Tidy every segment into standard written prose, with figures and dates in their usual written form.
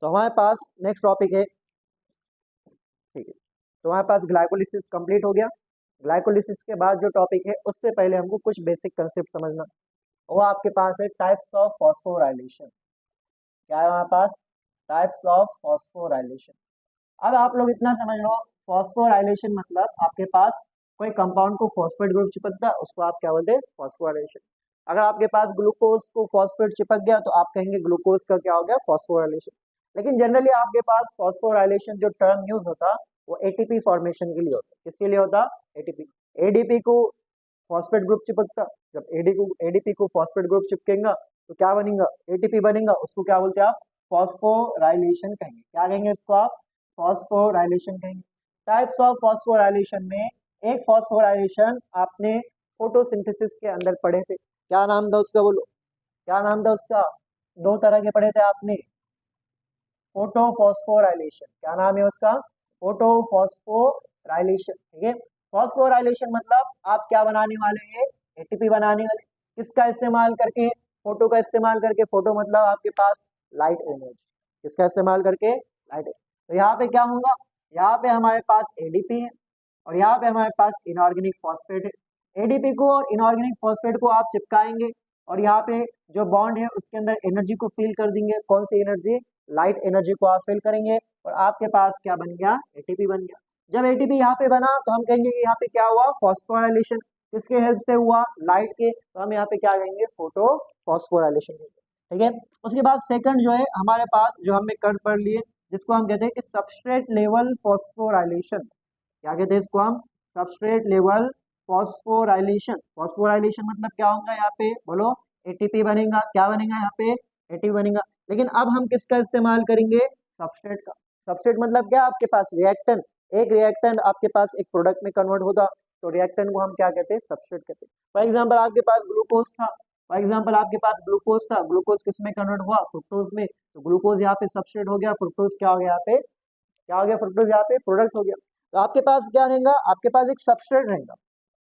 तो हमारे पास next topic है, ठीक है। तो हमारे पास ग्लाइकोलिसिस कंप्लीट हो गया। ग्लाइकोलिसिस के बाद जो टॉपिक है उससे पहले हमको कुछ बेसिक कंसेप्ट समझना, वो आपके पास है टाइप्स ऑफ फॉस्फोराइलेशन। क्या है हमारे पास? Types of phosphorylation. अब आप लोग इतना समझ लो, फॉस्फोराइलेशन मतलब आपके पास कोई कंपाउंड को फॉस्फेट ग्रुप चिपकता है, उसको आप क्या बोलते हैं? फॉस्फोराइलेशन। अगर आपके पास ग्लूकोज को फॉस्फेट चिपक गया तो आप कहेंगे ग्लूकोज का क्या हो गया? फॉस्फोराइलेशन। लेकिन जनरली आपके पास फॉस्फोराइलेशन जो टर्म यूज होता वो एटीपी फॉर्मेशन के लिए होता है। किसके लिए होता? एटीपी। एडीपी को फॉस्फेट ग्रुप चिपकता, जब एडीपी को फॉस्फेट ग्रुप चिपकेगा तो क्या बनेगा? एटीपी बनेगा। उसको क्या बोलते हैं आप? फॉस्फोराइलेशन कहेंगे। क्या कहेंगे इसको आप? फॉस्फोराइलेशन कहेंगे। टाइप्स ऑफ फॉस्फोराइलेशन में एक फॉस्फोराइलेशन आपने फोटोसिंथेसिस के अंदर पढ़े थे, क्या नाम था उसका? बोलो, क्या नाम था उसका? दो तरह के पढ़े थे आपने, फोटोफॉस्फोराइलेशन। क्या नाम है उसका? फोटोफॉस्फोराइलेशन, ठीक है। फॉस्फोराइलेशन मतलब आप क्या बनाने वाले हैं? एटीपी बनाने वाले। किसका इस्तेमाल करके? फोटो का इस्तेमाल करके। फोटो मतलब आपके पास लाइट एनर्जी। किसका इस्तेमाल करके? लाइट। तो यहाँ पे क्या होगा? यहाँ पे हमारे पास एडीपी है और यहाँ पे हमारे पास इनऑर्गेनिक फॉस्फेट है। एडीपी को और इनऑर्गेनिक फॉस्फेट को आप चिपकाएंगे और यहाँ पे जो बॉन्ड है उसके अंदर एनर्जी को फिल कर देंगे। कौन सी एनर्जी? लाइट एनर्जी को आप फिल करेंगे और आपके पास क्या बन गया? एटीपी बन गया। जब एटीपी यहाँ पे बना तो हम कहेंगे कि यहाँ पे क्या हुआ? फॉस्फोराइलेशन। किसके हेल्प से हुआ? लाइट के। तो हम यहाँ पे क्या कहेंगे? Photo phosphorylation. ठीक है। उसके बाद सेकंड जो है हमारे पास, जो हमने कर पढ़ लिए, जिसको हम कहते हैं कि सबस्ट्रेट लेवल फॉस्फोराइलेशन। क्या कहते हैं इसको हम? Substrate level phosphorylation. फॉस्फोराइलेशन मतलब क्या होगा? यहाँ पे बोलो, एटीपी बनेगा। क्या बनेगा यहाँ पे? एटीपी बनेगा। लेकिन अब हम किसका इस्तेमाल करेंगे? सबस्ट्रेट का। सबस्ट्रेट मतलब क्या? आपके पास रिएक्टेंट। एक रिएक्टेंट आपके पास एक प्रोडक्ट में कन्वर्ट होगा तो रिएक्टेंट को हम क्या कहते हैं? सबस्ट्रेट कहते हैं। फॉर एग्जाम्पल आपके पास ग्लूकोज था, फॉर एग्जाम्पल आपके पास ग्लूकोज था, ग्लूकोज किस में कन्वर्ट हुआ? फ्रुक्टोज में। तो ग्लूकोज यहाँ पे सबस्ट्रेट हो गया, फ्रुक्टोज क्या हो गया? यहाँ पे क्या हो गया? फ्रुक्टोज यहाँ पे प्रोडक्ट हो गया। तो आपके पास क्या रहेगा? आपके पास एक सबस्ट्रेट रहेगा।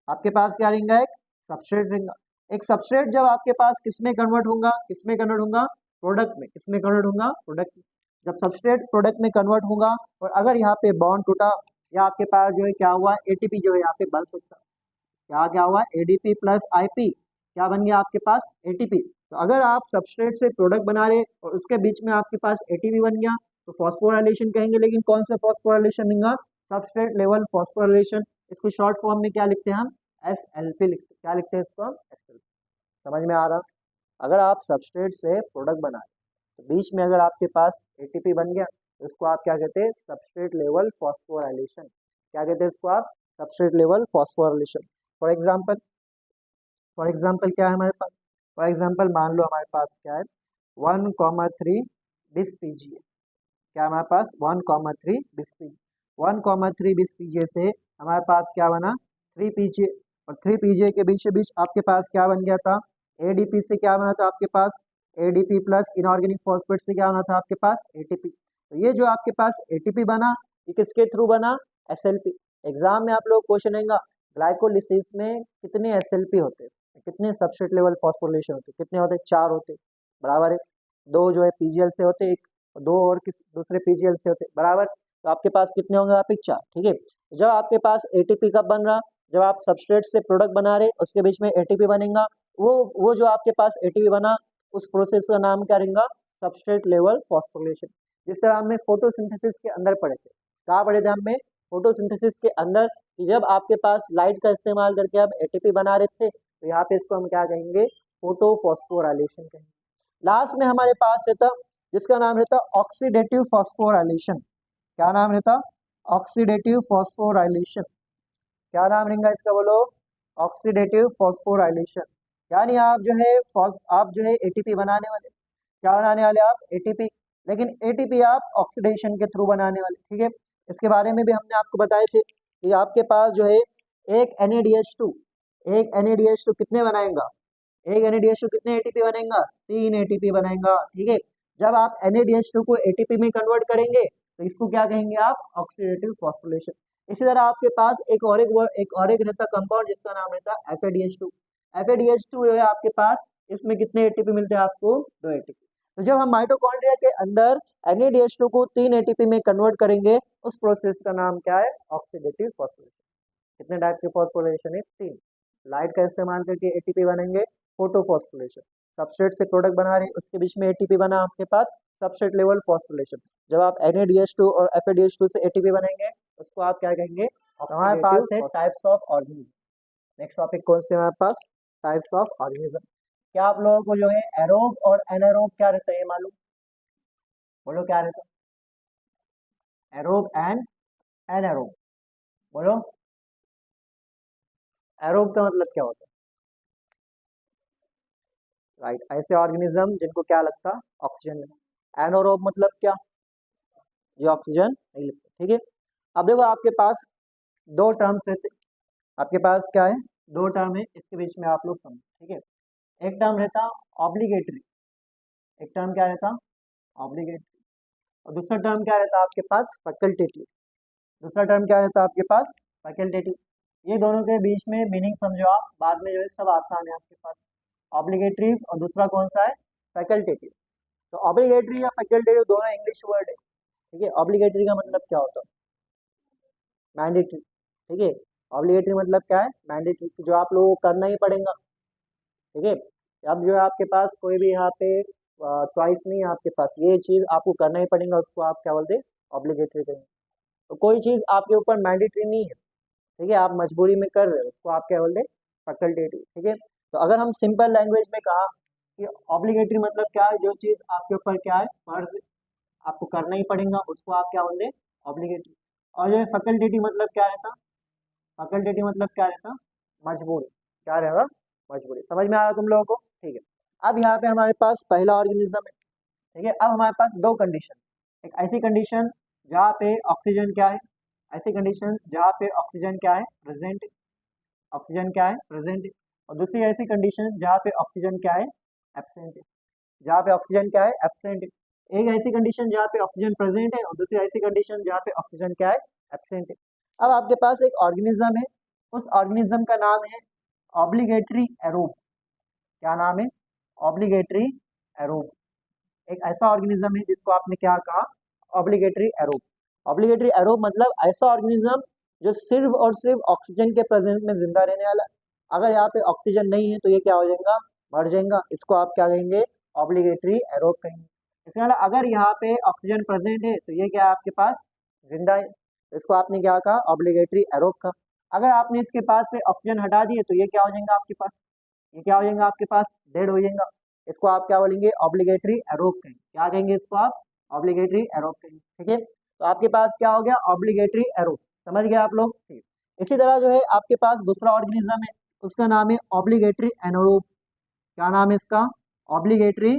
आपके पास क्या रहेगा? एक सबस्ट्रेट रहेगा। एक सबस्ट्रेट जब आपके पास किस में कन्वर्ट होगा? किस में कन्वर्ट होगा? प्रोडक्ट में। किस में कन्वर्ट होगा? प्रोडक्ट में। जब सबस्ट्रेट प्रोडक्ट में कन्वर्ट होगा और अगर यहाँ पे बॉन्ड टूटा या आपके पास जो है क्या हुआ? एटीपी जो है यहाँ पे बन सकता है। क्या क्या हुआ? एडीपी प्लस आईपी क्या बन गया आपके पास? एटीपी। तो अगर आप सबस्ट्रेट से प्रोडक्ट बना रहे और उसके बीच में आपके पास एटीपी बन गया तो फॉस्फोराइलेशन कहेंगे। लेकिन कौन सा फॉस्फोराइलेशन होगा? Substrate level phosphorylation. इसको शॉर्ट फॉर्म में क्या लिखते हैं हम? SLP लिखते हैं। क्या लिखते हैं इसको हम? SLP। समझ में आ रहा? अगर आप सबस्ट्रेट से प्रोडक्ट बना रहे तो बीच में अगर आपके पास एटीपी बन गया तो इसको आप क्या कहते हैं? Substrate level phosphorylation. क्या कहते हैं इसको आप? Substrate level phosphorylation. For example, क्या है हमारे पास? फॉर एग्जाम्पल मान लो हमारे पास क्या है? 1,3 बिस पीजीए। क्या हमारे पास? 1,3 बिस पीजीए। 1,3 बिस पीजीए से हमारे पास क्या बना? 3 पीजीए। और 3 पीजीए के बीच बीच आपके पास क्या बन गया था? एडीपी से क्या बना था आपके पास? एडीपी प्लस इनऑर्गेनिक फॉस्फेट से क्या बना था आपके पास? एटीपी। तो ये जो आपके पास एटीपी बना, ये किसके थ्रू बना? एसएलपी। एग्जाम में आप लोग क्वेश्चन आएगा, ग्लाइकोलिसिस में कितने एसएलपी होते हैं? कितने सबस्ट्रेट लेवल फॉस्फोरिलेशन होते? कितने होते? 4 होते। बराबर है। 2 जो है पीजीएल से होते, एक और 2 और किस दूसरे पीजीएल से होते। बराबर। तो आपके पास कितने होंगे? आप 4। ठीक है। जब आपके पास एटीपी कब बन रहा? जब आप सबस्ट्रेट से प्रोडक्ट बना रहे उसके बीच में एटीपी बनेगा। वो जो आपके पास एटीपी बना उस प्रोसेस का नाम क्या रहेगा? Substrate level phosphorylation. जिस तरह हमने फोटोसिंथेसिस के अंदर पढ़े थे। कहाँ पढ़े थे हमने? फोटोसिंथेसिस के अंदर, कि जब आपके पास लाइट का इस्तेमाल करके आप एटीपी बना रहे थे तो यहाँ पे इसको हम क्या कहेंगे? फोटोफॉस्फोराइलेशन कहेंगे। लास्ट में हमारे पास रहता जिसका नाम रहता ऑक्सीडेटिव फॉस्फोराइलेशन। क्या नाम रहता? Oxidative phosphorylation. क्या नाम रहेगा इसका? बोलो, ऑक्सीडेटिव फॉस्फोराइलेशन। यानी आप जो है एटीपी बनाने वाले। क्या बनाने वाले आप? एटीपी। लेकिन एटीपी आप ऑक्सीडेशन के थ्रू बनाने वाले। ठीक है। इसके बारे में भी हमने आपको बताए थे कि आपके पास जो है एक NADH2, एक NADH2 कितने बनाएगा? एक NADH2 कितने एटीपी बनेगा? 3 एटीपी बनेगा। ठीक है। जब आप NADH2 को एटीपी में कन्वर्ट करेंगे तो इसको क्या कहेंगे आप? Oxidative phosphorylation. इसी तरह आपके पास एक और एक रहता कंपाउंड जिसका नाम रहता है FADH2। FADH2 जो है आपके पास, इसमें कितने एटीपी मिलते हैं आपको? 2 एटीपी। तो जब हम माइटोकॉन्ड्रिया के अंदर NADH2 को 3 ATP में कन्वर्ट करेंगे, उस प्रोसेस का नाम क्या है? Oxidative phosphorylation. कितने टाइप के फॉस्फोरिलेशन है? 3। लाइट का इस्तेमाल करके ATP बनेंगे, फोटोफॉस्फोरिलेशन। सबस्ट्रेट से प्रोडक्ट बना रहे, उसके बीच में ATP बना आपके पास, सबस्ट्रेट लेवल फॉस्फोरिलेशन। जब आप NADH2 और FADH2 से ATP बनेंगे, उसको आप क्या कहेंगे? हमारे पास है types of organism. Next topic कौन से हमारे पास? Types of organism. क्या आप लोगों को जो है एरोब और एनारोब क्या रहता है मालूम? बोलो क्या रहता है? Aerobe and anaerobe. बोलो एरोब का मतलब क्या होता है? राइट, ऐसे ऑर्गेनिज्म जिनको क्या लगता? ऑक्सीजन। एनारोब मतलब क्या? जो ऑक्सीजन नहीं लगता। ठीक है, अब देखो आपके पास दो टर्म्स रहते। आपके पास क्या है? दो टर्म है, इसके बीच में आप लोग समझो। ठीक है, एक टर्म रहता ऑब्लिगेटरी। एक टर्म क्या रहता? ऑब्लिगेटरी। और दूसरा टर्म क्या रहता आपके पास? फैकल्टेटिव। दूसरा टर्म क्या रहता है आपके पास? फैकल्टेटिव। ये दोनों के बीच में मीनिंग समझो आप, बाद में जो है सब आसान है आपके पास। ऑब्लिगेटरी और दूसरा कौन सा है? फैकल्टेटिव। तो ऑब्लिगेटरी या फैकल्टेटिव दोनों इंग्लिश वर्ड है। ठीक है, ऑब्लिगेटरी का मतलब क्या होता है? मैंडेटरी। ठीक है, ऑब्लिगेटरी मतलब क्या है? मैंडेटरी, जो आप लोगों को करना ही पड़ेगा। ठीक है, अब जो है आपके पास कोई भी यहाँ पे चॉइस नहीं है आपके पास, ये चीज़ आपको करना ही पड़ेगा, उसको आप क्या बोलते हैं? ऑब्लिगेटरी करेंगे। तो कोई चीज़ आपके ऊपर मैंडेटरी नहीं है, ठीक है, आप मजबूरी में कर रहे हो, उसको आप क्या बोलते हैं? फैकल्टेटिव। ठीक है, तो अगर हम सिंपल लैंग्वेज में कहा कि ऑब्लिगेटरी मतलब क्या है? जो चीज़ आपके ऊपर क्या है? फर्ज, आपको करना ही पड़ेगा, उसको आप क्या बोलते हैं? ऑब्लिगेटरी। और जो फैकल्टेटिव मतलब क्या रहता? फैकल्टेटिव मतलब क्या रहता? मजबूरी। क्या रहेगा? मजबूरी। समझ में आ रहा तुम लोगों को? ठीक है, अब यहाँ पे हमारे पास पहला ऑर्गेनिज्म है। ठीक है, अब हमारे पास दो कंडीशन। एक ऐसी कंडीशन जहाँ पे ऑक्सीजन क्या है? ऐसी कंडीशन जहाँ पे ऑक्सीजन क्या है? प्रेजेंट। ऑक्सीजन क्या है? प्रेजेंट। और दूसरी ऐसी कंडीशन जहाँ पे ऑक्सीजन क्या है? एब्सेंट है। जहाँ पे ऑक्सीजन क्या है? एब्सेंट है। एक ऐसी कंडीशन जहाँ पे ऑक्सीजन प्रेजेंट है और दूसरी ऐसी कंडीशन जहाँ पे ऑक्सीजन क्या है? एब्सेंट है। अब आपके पास एक ऑर्गेनिज्म है, उस ऑर्गेनिज्म का नाम है ऑब्लिगेटरी एरोब। क्या नाम है? Obligatory aerobe. एक ऐसा ऑर्गेनिज्म है जिसको आपने क्या कहा? Obligatory aerobe. ऑब्लिगेटरी एरोब मतलब ऐसा ऑर्गेनिज्म जो सिर्फ और सिर्फ ऑक्सीजन के प्रेजेंस में जिंदा रहने वाला। अगर यहाँ पे ऑक्सीजन नहीं है तो ये क्या हो जाएगा? मर जाएगा। इसको आप क्या कहेंगे? ऑब्लिगेटरी एरोब कहेंगे। इसके अलावा अगर यहाँ पे ऑक्सीजन प्रेजेंट है तो ये क्या है आपके पास? जिंदा है। इसको आपने क्या कहा? ऑब्लिगेटरी एरोब का। अगर आपने इसके पास से ऑक्सीजन हटा दिए तो ये क्या हो जाएगा आपके पास? ये क्या हो जाएगा आपके पास? डेड हो जाएगा। इसको आप क्या बोलेंगे? ऑब्लिगेटरी एरोब कहेंगे। क्या कहेंगे इसको आप? ऑब्लिगेटरी एरोब कहेंगे। ठीक है, तो आपके पास क्या हो गया? Obligatory aerobe. समझ गए आप लोग? ठीक। इसी तरह जो है आपके पास दूसरा ऑर्गेनिज्म है, उसका नाम है ऑब्लिगेटरी एनारोब। क्या नाम है इसका? ऑब्लिगेटरी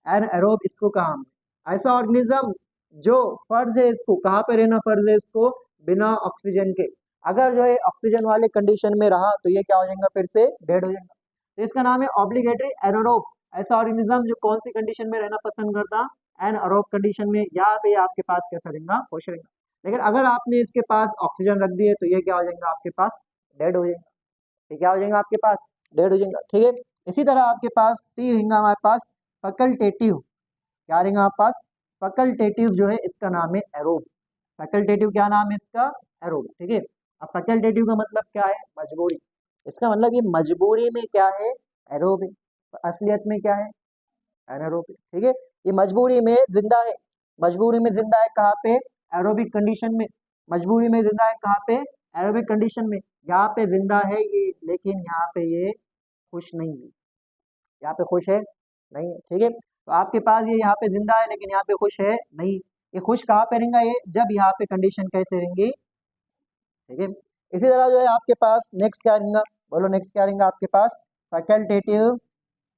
एनारोब इसको कहा हमने। ऐसा ऑर्गेनिज्म जो फर्ज है, इसको कहाँ पे रहना फर्ज है? इसको बिना ऑक्सीजन के। अगर जो है ऑक्सीजन वाले कंडीशन में रहा तो ये क्या हो जाएगा? फिर से डेड हो जाएगा। तो इसका नाम है ऑब्लिगेटरी एनारोब। ऐसा ऑर्गेनिज्म जो कौन सी कंडीशन में रहना पसंद करता? एनारोब कंडीशन में। यहाँ पे आपके पास कैसा रहेगा? खुश रहेगा। लेकिन अगर आपने इसके पास ऑक्सीजन रख दिए तो ये क्या हो जाएगा आपके पास? डेड हो जाएगा। ये क्या हो जाएगा आपके पास? डेड हो जाएगा। ठीक है, इसी तरह आपके पास सी रहेगा हमारे पास फैकल्टेटिव। क्या रहेगा आपके पास? फैकल्टेटिव जो है इसका नाम है एरोब। फैकल्टेटिव क्या नाम है इसका? एरोब। ठीक है, अब फैकल्टेटिव का मतलब क्या है? मजबूरी। इसका मतलब ये मजबूरी में क्या है? एरोब है। तो असलियत में क्या है? एनारोब है। ठीक है, ये मजबूरी में जिंदा है। मजबूरी में जिंदा है कहाँ पे? एरोबिक कंडीशन में। मजबूरी में जिंदा है कहाँ पे? एरोबिक कंडीशन में। यहाँ पे जिंदा है ये, लेकिन यहाँ पे ये खुश नहीं है। यहाँ पे खुश है नहीं है। ठीक है, तो आपके पास ये यहाँ पे जिंदा है लेकिन यहाँ पे खुश है नहीं। ये खुश कहाँ पे रहेगा? ये जब यहाँ पे कंडीशन कैसे रहेंगी? ठीक है, इसी तरह जो है आपके पास नेक्स्ट क्या रहेगा? बोलो नेक्स्ट क्या रहेगा आपके पास? फैकल्टेटिव।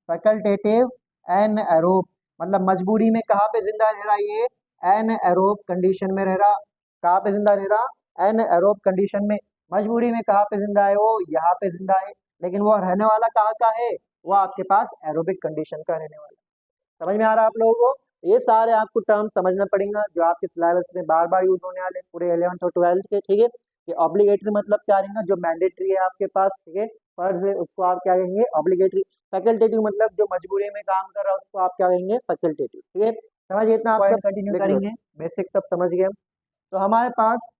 फैकल्टेटिव एन एरोब मतलब मजबूरी में कहाँ पे जिंदा रह रहा है? ये एन एरोब कंडीशन में रह रहा। कहाँ पे जिंदा रह रहा? एन एरोब कंडीशन में। मजबूरी में कहाँ पे जिंदा है? वो यहाँ पे जिंदा है, लेकिन वो रहने वाला कहाँ का है? वो आपके पास एरोबिक कंडीशन का रहने वाला। समझ में आ रहा है आप लोगों को? ये सारे आपको टर्म समझना पड़ेगा जो आपके सिलेबस में बार बार यूज होने वाले पूरे 11th और 12th के। ठीक है, ये ऑब्लिगेटरी मतलब क्या रहेगा? जो मैंडेटरी है आपके पास। ठीक है, फर्ज है उसको आप क्या कहेंगे ऑब्लिगेटरी। फैकल्टेटिव मतलब जो मजबूरी में काम कर रहा है उसको आप क्या कहेंगे फैकल्टेटिव। ठीक है, समझिए इतना, आप सब कंटिन्यू करेंगे, बेसिक सब समझ गए हम। तो हमारे पास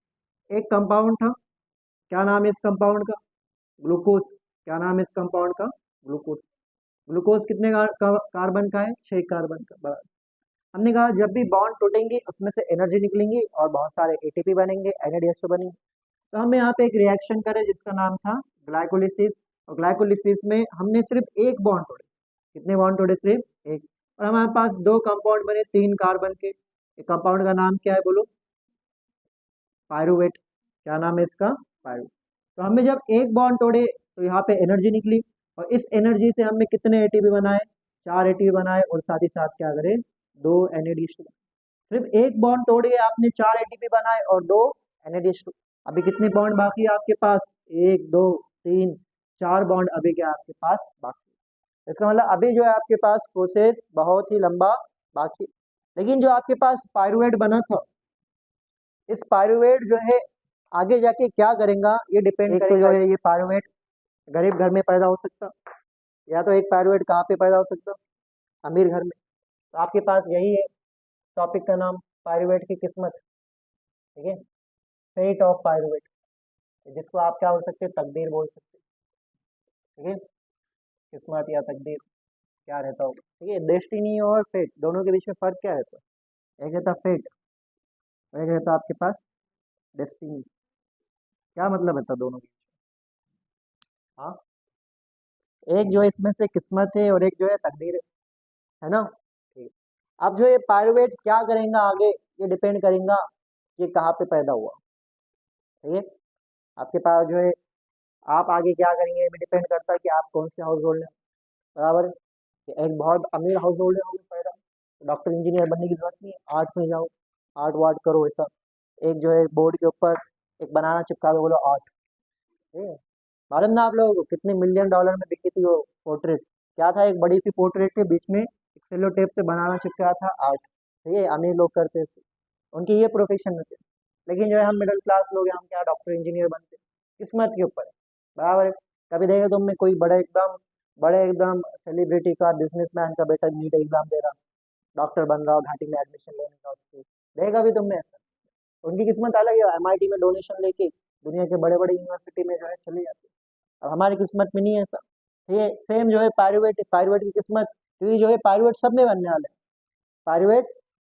एक कंपाउंड था, क्या नाम है इस कंपाउंड का, ग्लूकोज। क्या नाम है इस कंपाउंड का, ग्लूकोज। ग्लूकोज कितने कार्बन का है, 6 कार्बन का। बराबर। हमने कहा जब भी बॉन्ड टूटेंगे उसमें से एनर्जी निकलेंगी और बहुत सारे एटीपी बनेंगे, एनएडीएसओ बनेंगे। तो हमने यहाँ पे एक रिएक्शन करे जिसका नाम था ग्लाइकोलिसिस, और ग्लाइकोलिसिस में हमने सिर्फ एक बॉन्ड तोड़े। कितने बॉन्ड तोड़े, सिर्फ एक। और हमारे पास 2 कंपाउंड बने 3 कार्बन के। एक कंपाउंड का नाम क्या है बोलो, पायरुवेट। क्या नाम है इसका, पायरुवेट। तो हमने जब एक बॉन्ड तोड़े तो यहाँ पे एनर्जी निकली, और इस एनर्जी से हमने कितने एटीपी बनाए, 4 एटीपी बनाए, और साथ ही साथ क्या करें, 2 एनएडीएच2। सिर्फ एक बॉन्ड तोड़ के आपने 4 एटीपी बनाए और 2 एनएडीएच2। अभी कितने बॉन्ड बाकी है आपके पास, 1 2 3 4 बॉन्ड अभी क्या आपके पास बाकी है। इसका मतलब अभी जो है आपके पास प्रोसेस बहुत ही लंबा बाकी। लेकिन जो आपके पास पायरुवेट बना था, इस पायरुवेट जो है आगे जाके क्या करेगा ये डिपेंड करेगा। जो है ये पायरुवेट गरीब घर में पैदा हो सकता, या तो एक पायरुवेट कहाँ पे पैदा हो सकता, अमीर घर में। तो आपके पास यही है टॉपिक का नाम, पायरुवेट की किस्मत। ठीक है, फेट ऑफ पायरुवेट, जिसको आप क्या बोल सकते हैं, तकदीर बोल सकते हैं। ठीक है, किस्मत या तकदीर क्या रहता होगा। ठीक है, डेस्टिनी और फेट दोनों के बीच में फर्क क्या रहता है, एक रहता फेट और एक रहता आपके पास डेस्टिनी। क्या मतलब रहता दोनों के बीच में? हाँ, एक जो है इसमें से किस्मत है और एक जो है तकदीर है ना। ठीक है, अब जो ये पायरुवेट क्या करेगा आगे, ये डिपेंड करेगा ये कहाँ पे पैदा हुआ। ठीक है, आपके पास जो है आप आगे क्या करेंगे ये भी डिपेंड करता है कि आप कौन से हाउस होल्ड हैं। बराबर है, कि एक बहुत अमीर हाउस होल्ड में होंगे पैदा, तो डॉक्टर इंजीनियर बनने की जरूरत नहीं है, आर्ट में जाओ, आर्ट वार्ट करो ऐसा। एक जो है बोर्ड के ऊपर एक बनाना चिपका दो, बोलो आर्ट। ठीक है, मालूम ना आप लोगों को कितने मिलियन डॉलर में बिकी थी वो पोर्ट्रेट। क्या था, एक बड़ी सी पोर्ट्रेट थी, बीच में एक सेलो टेप से बनाना चिपका था, आर्ट। ठीक है, अमीर लोग करते थे, उनकी ये प्रोफेशन में थे। लेकिन जो है हम मिडिल क्लास लोग हैं, हम क्या डॉक्टर इंजीनियर बनते, किस्मत के ऊपर है। बराबर है, कभी देखो तुमने कोई बड़े एकदम सेलिब्रिटी का, बिजनेसमैन का बेटा नीट एग्जाम दे रहा, डॉक्टर बन रहा हो, घाटी में एडमिशन लेने का उसको देखा भी तुमने ऐसा। उनकी किस्मत अलग है, एमआईटी में डोनेशन लेके दुनिया के बड़े बड़े यूनिवर्सिटी में जो है चले जाते हैं। अब हमारी किस्मत में नहीं है ऐसा। ये सेम जो है पायरुवेट, पायरुवेट की किस्मत, क्योंकि जो है पायरुवेट सब में बनने वाला है, पायरुवेट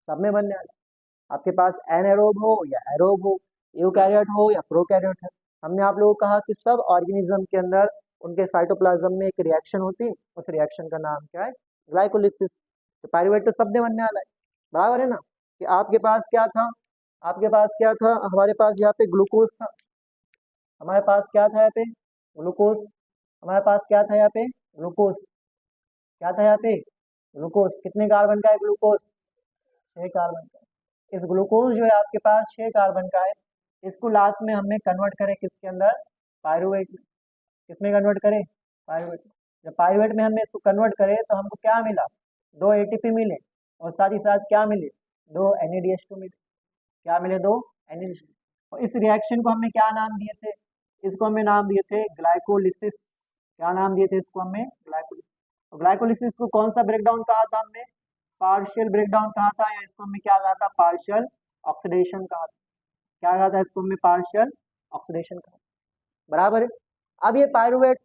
सब में बनने वाला है। आपके पास एनाएरोब हो या एरोब हो, यूकैरियोट हो या प्रोकैरियोट है। हमने आप लोगों को कहा कि सब ऑर्गेनिज्म के अंदर उनके साइटोप्लाज्म में एक रिएक्शन होती है, उस रिएक्शन का नाम क्या है, ग्लाइकोलिसिस। तो पायरुवेट तो सब में बनने वाला है। बराबर है ना, कि आपके पास क्या था, आपके पास क्या था, हमारे पास यहाँ पे ग्लूकोज था, हमारे पास क्या था यहाँ पे, ग्लूकोज। हमारे पास क्या था यहाँ पे, ग्लूकोज। क्या था यहाँ पे, ग्लूकोज। कितने कार्बन का है ग्लूकोज, 6 कार्बन का। इस ग्लूकोज जो है आपके पास 6 कार्बन का है, इसको लास्ट में हमने कन्वर्ट करे किसके अंदर, पायरुवेट में। किसमें कन्वर्ट करें, पायरुवेट में। जब पायरुवेट में हमने इसको कन्वर्ट करे तो हमको क्या मिला, 2 एटीपी मिले, और साथ ही साथ क्या मिले, 2 एनएडीएच2 मिले। क्या मिले, 2 एनएडीएच2। और इस रिएक्शन को हमने क्या नाम दिए थे, इसको हमने नाम दिए थे ग्लाइकोलिसिस। क्या नाम दिए थे इसको हमने, ग्लाइकोलिसिस। ग्लाइकोलिसिस को कौन सा ब्रेकडाउन कहा था हमने, पार्शियल ब्रेकडाउन कहा था, या इसको हमने क्या कहा था, पार्शियल ऑक्सीडेशन कहा था। क्या कहा था इसको हमने, पार्शियल ऑक्सीडेशन कहा। बराबर है। अब ये पायरुवेट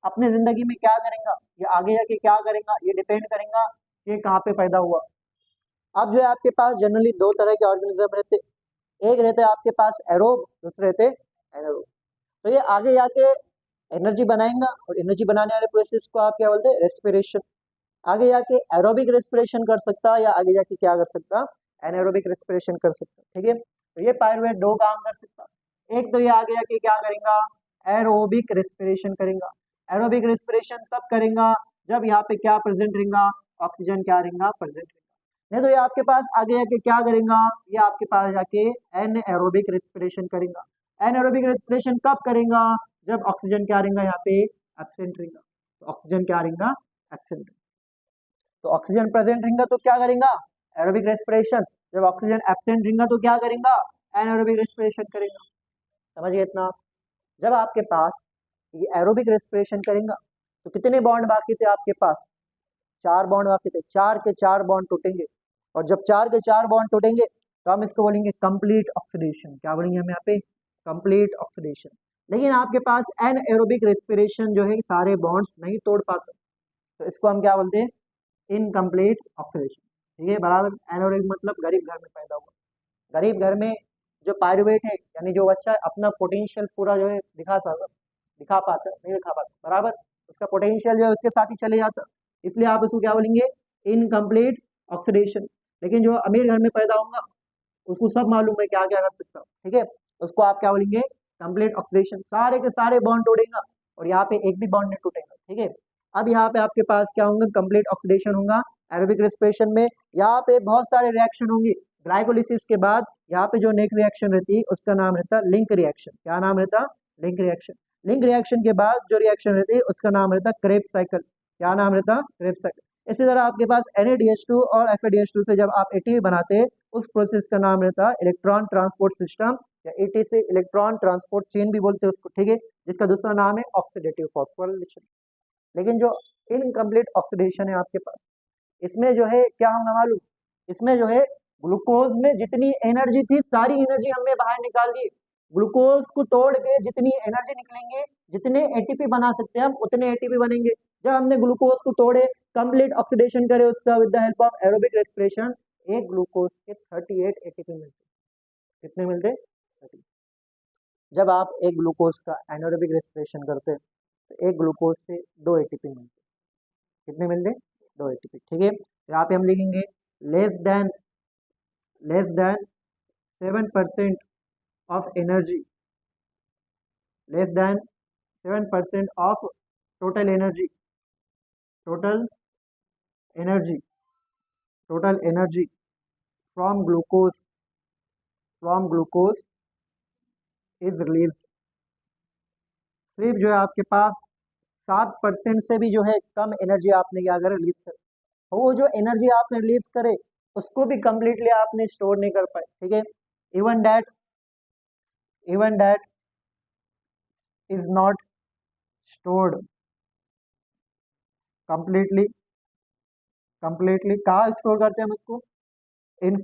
अपने जिंदगी में क्या करेगा, ये आगे जाके क्या करेगा, ये डिपेंड करेगा कि ये कहाँ पे पैदा हुआ। अब जो है आपके पास जनरली 2 तरह के ऑर्गेनिज्म रहते, एक रहते हैं आपके पास एरोब, दूसरे रहते एनारोब। तो ये आगे जाके एनर्जी बनाएगा, और एनर्जी बनाने वाले प्रोसेस को आप क्या बोलते हैं, रेस्पिरेशन। आगे जाके एरोबिक रेस्पिरेशन कर सकता है, या आगे जाके क्या कर सकता, एनारोबिक रेस्पिरेशन कर सकता। ठीक है, तो ये पायरुवेट 2 काम कर सकता। एक तो ये आगे जाके क्या करेगा, एरोबिक रेस्पिरेशन करेगा। एरोबिक रेस्पिरेशन तब करेगा जब यहाँ पे क्या प्रेजेंट रहेगा, ऑक्सीजन क्या रहेगा, प्रेजेंट रहेगा। नहीं तो ये आपके पास आगे जाके क्या करेगा, ये आपके पास जाके एनएरोबिक रेस्पिरेशन करेगा। एनएरोबिक रेस्पिरेशन कब करेगा, जब ऑक्सीजन क्या रहेगा यहाँ पे, एब्सेंट रहेगा। तो ऑक्सीजन क्या रहेगा, एब्सेंट। तो ऑक्सीजन प्रेजेंट रहेगा तो क्या करेगा, एरोबिक रेस्पिरेशन। जब ऑक्सीजन एब्सेंट रहेगा तो क्या करेगा, एनारोबिक रेस्पिरेशन करेगा। समझिए इतना। जब आपके पास ये एरोबिक रेस्पिरेशन करेंगे तो कितने बॉन्ड बाकी थे आपके पास, 4 बॉन्ड बाकी थे, 4 के 4 बॉन्ड टूटेंगे, और जब 4 के 4 बॉन्ड टूटेंगे तो हम इसको बोलेंगे कंप्लीट ऑक्सीडेशन। क्या बोलेंगे हम यहाँ पे, कंप्लीट ऑक्सीडेशन। लेकिन आपके पास एन एरोबिक रेस्पिरेशन जो है सारे बॉन्ड्स नहीं तोड़ पाता, तो इसको हम क्या बोलते हैं, इनकम्प्लीट ऑक्सीडेशन। ठीक है, बराबर। एनोरिक मतलब गरीब घर में पैदा हुआ, गरीब घर में जो पायरुवेट है यानी जो बच्चा अपना पोटेंशियल पूरा जो है दिखा पाता नहीं दिखा पाता, बराबर, उसका पोटेंशियल जो है उसके साथ ही चले जाता, इसलिए आप उसको क्या बोलेंगे, इनकम्प्लीट ऑक्सीडेशन। लेकिन जो अमीर घर में पैदा होगा उसको सब मालूम है क्या क्या कर सकता हूँ, ठीक है, उसको आप क्या बोलेंगे, कंप्लीट ऑक्सीडेशन। सारे के सारे बॉन्ड टूटेगा और यहाँ पे एक भी बॉन्ड नहीं टूटेगा, ठीक है। अब यहाँ पे आपके पास क्या होगा, कंप्लीट ऑक्सीडेशन होगा एरोबिक रेस्पिरेशन में। यहाँ पे बहुत सारे रिएक्शन होंगे, ग्लाइकोलिसिस के बाद यहाँ पे जो नेक्स्ट रिएक्शन रहती है उसका नाम रहता है लिंक रिएक्शन। क्या नाम रहता, लिंक रिएक्शन। लिंक रिएक्शन के बाद जो रिएक्शन रहती है उसका नाम रहता है क्रेब्स साइकिल। क्या नाम रहता, क्रेब्स साइकिल। इसी तरह आपके पास NaDH2 और FADH2 से जब आप ATP बनाते हैं उस प्रोसेस का नाम रहता है इलेक्ट्रॉन ट्रांसपोर्ट सिस्टम, या ETC, इलेक्ट्रॉन ट्रांसपोर्ट चेन भी बोलते हैं उसको, ठीक है, जिसका दूसरा नाम है ऑक्सीडेटिव फॉस्फोराइलेशन। लेकिन जो इनकम्प्लीट ऑक्सीडेशन है आपके पास, इसमें जो है क्या होगा मालूम, इसमें जो है ग्लूकोज में जितनी एनर्जी थी सारी एनर्जी हमने बाहर निकाल दी। ग्लूकोज को तोड़ के जितनी एनर्जी निकलेंगे, जितने ATP बना सकते हैं हम उतने ATP बनेंगे। जब हमने ग्लूकोज को तोड़े, कंप्लीट ऑक्सीडेशन करे उसका with the help of aerobic respiration, एक ग्लूकोज के 38 ATP मिलते। कितने मिलते, 30। जब आप एक ग्लूकोज का एनारोबिक रेस्पिरेशन करते हैं तो एक ग्लूकोज से 2 ATP मिलते। कितने मिलते, 2 ATP, ठीक है। यहाँ पे हम लिखेंगे less than 7% of energy, less than 7% of total energy, total energy, total energy from glucose is release. सिर्फ जो है आपके पास 7% से भी जो है कम एनर्जी आपने क्या करें, रिलीज कर, वो जो एनर्जी आपने रिलीज करे उसको भी कंप्लीटली आपने स्टोर नहीं कर पाए, ठीक है। Even that is not stored completely कहाँ स्टोर करते हैं हम उसको, in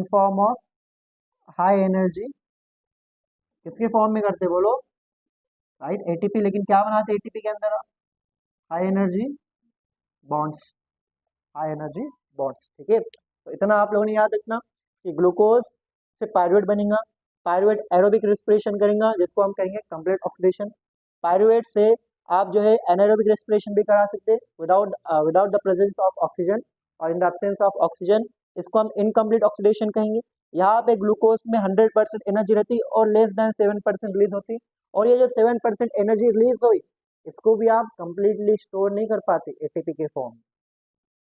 form of high energy. किसके फॉर्म में करते हैं बोलो, राइट, ATP। लेकिन क्या बनाते हैं ATP के अंदर, high energy bonds, high energy bonds, ठीक है। तो इतना आप लोगों ने याद रखना कि ग्लूकोज से पायरुवेट बनेगा, पायरुवेट एरोबिक रेस्पिरेशन करेगा जिसको हम कहेंगे कंप्लीट ऑक्सीडेशन। पायरुवेट से आप जो है एनारोबिक रेस्पिरेशन भी करा सकते हैं without the presence of oxygen, और in the absence of oxygen इसको हम इनकम्प्लीट ऑक्सीडेशन कहेंगे। यहाँ पे ग्लूकोज में 100% एनर्जी रहती है और लेस देन 7% रिलीज होती है, और ये जो 7% एनर्जी रिलीज हुई इसको भी आप कंप्लीटली स्टोर नहीं कर पाते ATP के फॉर्म में।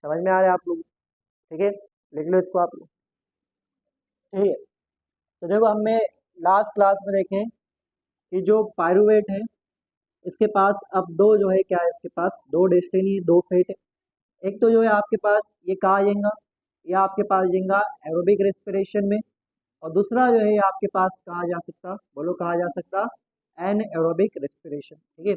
समझ में आ रहा है आप लोग, ठीक है, लिख लो इसको आप लोग, ठीक है। तो देखो हमने लास्ट क्लास में देखें कि जो पायरुवेट है इसके पास अब दो जो है क्या है, इसके पास दो डेस्टिनी है, दो फेट है। एक तो जो है आपके पास ये कहा जाएगा, ये आपके पास जाएगा एरोबिक रेस्पिरेशन में, और दूसरा जो है आपके पास कहा जा सकता, बोलो कहा जा सकता एन एरोबिक रेस्पिरेशन, ठीक है।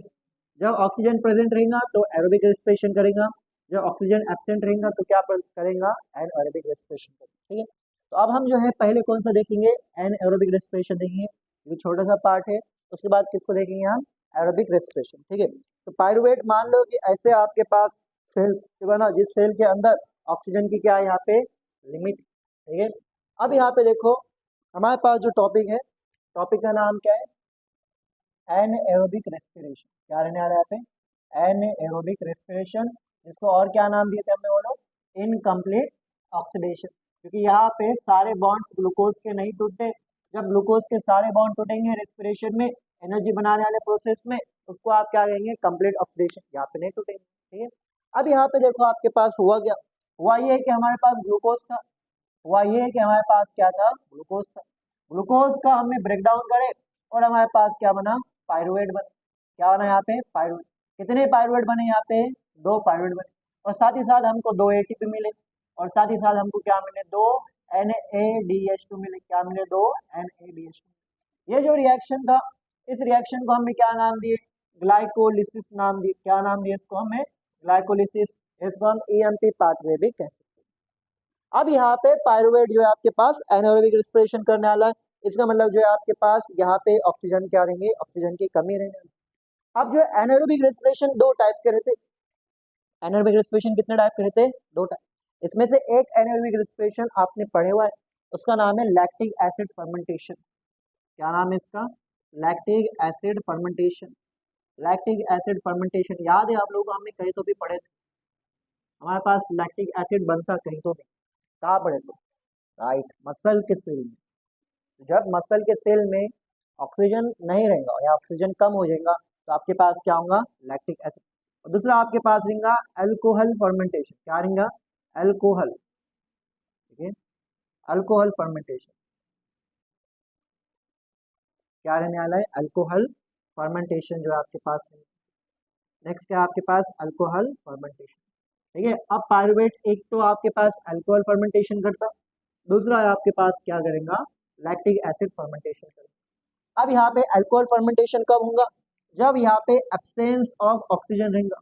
जब ऑक्सीजन प्रेजेंट रहेगा तो एरोबिक रेस्पिरेशन करेगा, जब ऑक्सीजन एब्सेंट रहेगा तो क्या करेगा, एन एरोबिक रेस्पिरेशन करेगा, ठीक है। तो अब हम जो है पहले कौन सा देखेंगे, एन एरोबिक रेस्पिरेशन देखेंगे, ये छोटा सा पार्ट है। उसके बाद किसको देखेंगे हम, एरोबिक रेस्पिरेशन, ठीक है। तो पायरुवेट मान लो कि ऐसे आपके पास सेल बना जिस सेल के अंदर ऑक्सीजन की क्या है यहाँ पे लिमिट, ठीक है। अब यहाँ पे देखो हमारे पास जो टॉपिक है, टॉपिक का नाम क्या है, एन एरोबिक रेस्पिरेशन। क्या रहने आ रहा है यहाँ पे, एन एरोबिक रेस्पिरेशन, जिसको और क्या नाम दिए थे हमने बोलो, इनकम्प्लीट ऑक्सीडेशन। क्योंकि यहाँ पे सारे बॉन्ड्स ग्लूकोज के नहीं टूटते, जब ग्लूकोज के सारे बॉन्ड टूटेंगे रेस्पिरेशन में एनर्जी बनाने वाले प्रोसेस में, उसको आप क्या कहेंगे, कंप्लीट ऑक्सीडेशन। यहाँ पे नहीं टूटेंगे, ठीक है। अब यहाँ पे देखो आपके पास हुआ क्या, हुआ ये है कि हमारे पास ग्लूकोज था, हुआ ये है कि हमारे पास क्या था, ग्लूकोज था। ग्लूकोज का हमने ब्रेक डाउन करे और हमारे पास क्या बना, पायरुवेट बना। क्या बना यहाँ पे, पायरुवेट। कितने पायरुवेट बने यहाँ पे, 2 पायरुवेट बने, और साथ ही साथ हमको 2 ATP मिले, और साथ ही साथ हमको क्या मिले, 2 NaDH2 मिले। क्या मिले, 2 NaDH2। ये जो रिएक्शन था इस रिएक्शन को हमने क्या नाम दिए, ग्लाइकोलिसिस नाम दिए। क्या नाम दिए इसको हमें, ग्लाइकोलिसिस। इसको हम ईएमपी पाथवे भी कह सकते हैं। अब यहाँ पे पायरुवेट जो है आपके पास एनारोबिक रेस्पिरेशन करने वाला है, इसका मतलब जो है आपके पास यहाँ पे ऑक्सीजन क्या रहेंगे, ऑक्सीजन की कमी रहने वाली। अब जो एनारोबिक रेस्पिरेशन दो टाइप के रहते, एनारोबिक रेस्पिरेशन कितने टाइप के रहते हैं, दो टाइप। इसमें से एक एनारोबिक रेस्पिरेशन आपने पढ़े हुआ है, उसका नाम है लैक्टिक एसिड फर्मेंटेशन। क्या नाम है इसका, lactic acid fermentation. Lactic acid fermentation याद है आप लोगों को, हमने कहीं तो भी पढ़े थे, हमारे पास लैक्टिक एसिड बनता कहीं तो भी, कहाँ पढ़े थे, राइट, मसल के सेल में। जब मसल के सेल में ऑक्सीजन नहीं रहेगा या ऑक्सीजन कम हो जाएगा तो आपके पास क्या होगा, लैक्टिक एसिड। और दूसरा आपके पास रहेगा अल्कोहल फर्मेंटेशन। क्या रहेगा, अल्कोहल, ठीक है, अल्कोहल फर्मेंटेशन। क्या रहने वाला है, अल्कोहल फर्मेंटेशन जो है आपके पास है। नेक्स्ट क्या आपके पास, अल्कोहल फर्मेंटेशन, ठीक है। अब पायरुवेट एक तो आपके पास अल्कोहल फर्मेंटेशन करता, दूसरा आपके पास क्या करेगा, लैक्टिक एसिड फर्मेंटेशन करेगा। अब यहाँ पे अल्कोहल फर्मेंटेशन कब होगा, जब यहाँ पे एब्सेंस ऑफ ऑक्सीजन रहेगा।